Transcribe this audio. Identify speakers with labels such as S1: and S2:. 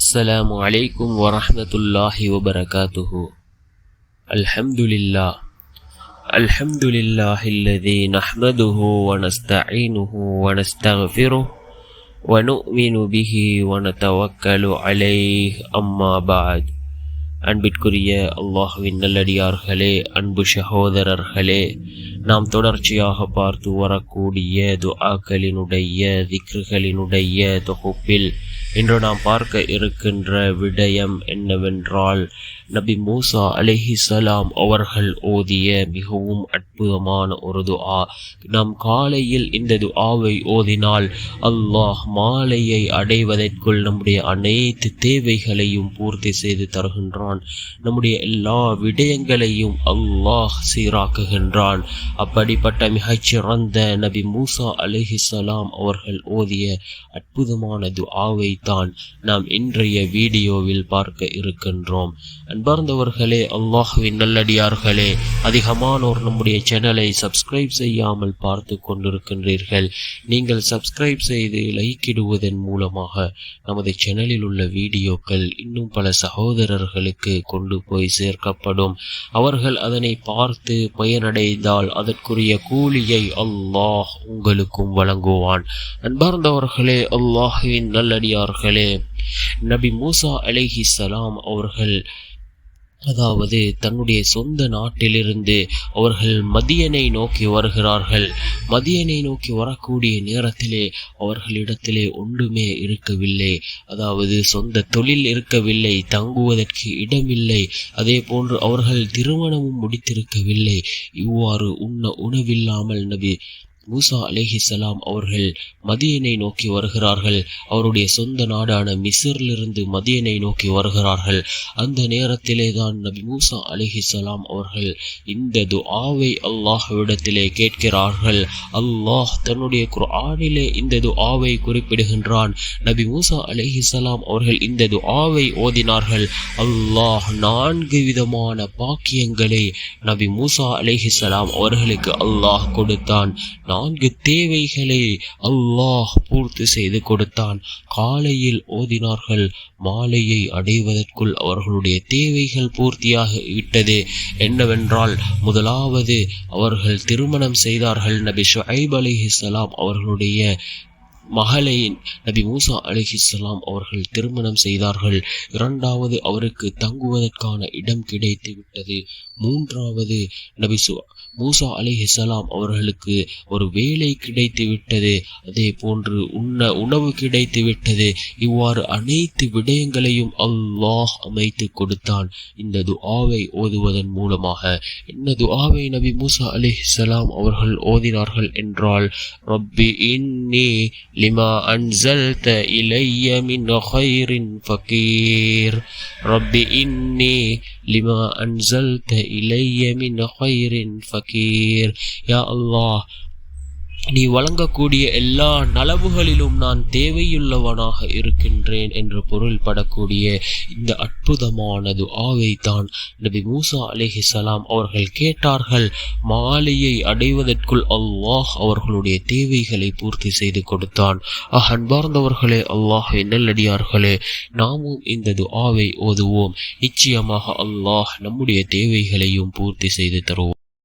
S1: السلام عليكم ورحمة الله وبركاته. الحمد لله الذي نحمده ونستعينه ونستغفره ونؤمن به ونتوكل عليه أما بعد. அன்பிற்குரிய அல்லாஹ்வின் நல்லடியார்களே, அன்பு சகோதரர்களே, நாம் தொடர்ச்சியாக பார்த்து வரக்கூடிய துஆக்களினுடைய திக்ருகளினுடைய தொகுப்பில் இன்று நாம் பார்க்க இருக்கின்ற விடயம் என்னவென்றால், நபி மூசா அலைஹிஸ்ஸலாம் அவர்கள் ஓதிய மிகவும் அற்புதமான ஒரு துஆ. நாம் காலையில் இந்த துஆவை ஓதினால் அல்லாஹ் மாலையை அடைவதற்குள் நம்முடைய அனைத்து தேவைகளையும் பூர்த்தி செய்து தருகின்றான். நம்முடைய எல்லா விடயங்களையும் அல்லாஹ் சீராக்குகின்றான். அப்படிப்பட்ட மிகச்சிறந்த நபி மூசா அலைஹிஸ்ஸலாம் அவர்கள் ஓதிய அற்புதமான துஆவை தான் நாம் இன்றைய வீடியோவில் பார்க்க இருக்கின்றோம். அன்பார்ந்தவர்களே, அல்லாஹ்வின் நல்லடியார்களே, அதிகமானோர் நம்முடைய சேனலை சப்ஸ்கிரைப் செய்யாமல் பார்த்து கொண்டிருக்கின்றீர்கள். நீங்கள் சப்ஸ்கிரைப் செய்து லைக்கிடுவதன் மூலமாக நமது சேனலில் உள்ள வீடியோக்கள் இன்னும் பல சகோதரர்களுக்கு கொண்டு போய் சேர்க்கப்படும். அவர்கள் அதனை பார்த்து பயனடைந்தால் அதற்குரிய கூலியை அல்லாஹ் உங்களுக்கும் வழங்குவான். அன்பார்ந்தவர்களே, அல்லாஹ்வின் நல்லடியார்களே, நபி மூசா அலைஹிஸ்ஸலாம் அவர்கள் அதாவது தன்னுடைய சொந்த நாட்டிலிருந்து அவர்கள் மதியனை நோக்கி வருகிறார்கள். மதியனை நோக்கி வரக்கூடிய நேரத்திலே அவர்களிடத்திலே ஒன்றுமே இருக்கவில்லை. அதாவது சொந்த தொழில் இருக்கவில்லை, தங்குவதற்கு இடமில்லை, அதே போன்று அவர்கள் திருமணமும் முடித்திருக்கவில்லை. இவ்வாறு உணவில்லாமல் நபி மூசா அலைஹிஸ்ஸலாம் அவர்கள் மதியனை நோக்கி வருகிறார்கள். அவருடைய சொந்த நாடான மிஸ்ரிலிருந்து மதியனை நோக்கி வருகிறார்கள். அந்த நேரத்திலே தான் நபி மூசா அலைஹிஸ்ஸலாம் அவர்கள் இந்த துஆவை அல்லாஹ்விடத்திலே கேட்கிறார்கள். அல்லாஹ் தன்னுடைய குர்ஆனிலே இந்த துஆவை குறிப்பிடுகின்றான். நபி மூசா அலைஹிஸ்ஸலாம் அவர்கள் இந்த துஆவை ஓதினார்கள். அல்லாஹ் 4 விதமான பாக்கியங்களை நபி மூசா அலைஹிஸ்ஸலாம் அவர்களுக்கு அல்லாஹ் கொடுத்தான். 4 தேவைகளை அல்லாஹ் பூர்த்தி செய்து கொடுத்தான். காலையில் ஓதினார்கள், மாலையை அடைவதற்குள் அவர்களுடைய தேவைகள் பூர்த்தியாக விட்டது. என்னவென்றால், முதலாவது அவர்கள் திருமணம் செய்தார்கள். நபி ஷுஐப் அலைஹிஸ்ஸலாம் அவர்களுடைய மகளை நபி மூசா அலைஹிஸ்ஸலாம் அவர்கள் திருமணம் செய்தார்கள். இரண்டாவது, அவருக்கு தங்குவதற்கான இடம் கிடைத்து விட்டது. மூன்றாவது, நபி மூசா அலைஹிஸ்ஸலாம் அவர்களுக்கு ஒரு வேலை கிடைத்து விட்டது. அதே போன்று உணவு கிடைத்து விட்டது. இவ்வாறு அனைத்து விடயங்களையும் அல்லாஹ் அமைத்து கொடுத்தான் இந்த துஆவை ஓதுவதன் மூலமாக. என்ன துஆவை நபி மூசா அலைஹிஸ்ஸலாம் அவர்கள் ஓதினார்கள் என்றால், ரப்பி இன்னி லிமா அன்ஸல்த இலைய மின் கைரின் ஃபகீர், ரப்பி இன்னி லிமா அன்ஸல்த இலைய மின் கைரின் ஃபகீர். யா அல்லாஹ், நீ வழங்கக்கூடிய எல்லா நலவுகளிலும் நான் தேவையுள்ளவனாக இருக்கின்றேன் என்று பொருள்படக்கூடிய இந்த அற்புதமான துஆவை தான் நபி மூசா அலைஹிஸ்ஸலாம் அவர்கள் கேட்டார்கள். மாலையை அடைவதற்குள் அல்லாஹ் அவர்களுடைய தேவைகளை பூர்த்தி செய்து கொடுத்தான். அன்பார்ந்தவர்களே, அல்லாஹ்வின் நல்லடியார்களே, நாமும் இந்த துஆவை ஓதுவோம். நிச்சயமாக அல்லாஹ் நம்முடைய தேவைகளையும் பூர்த்தி செய்து தருவோம்.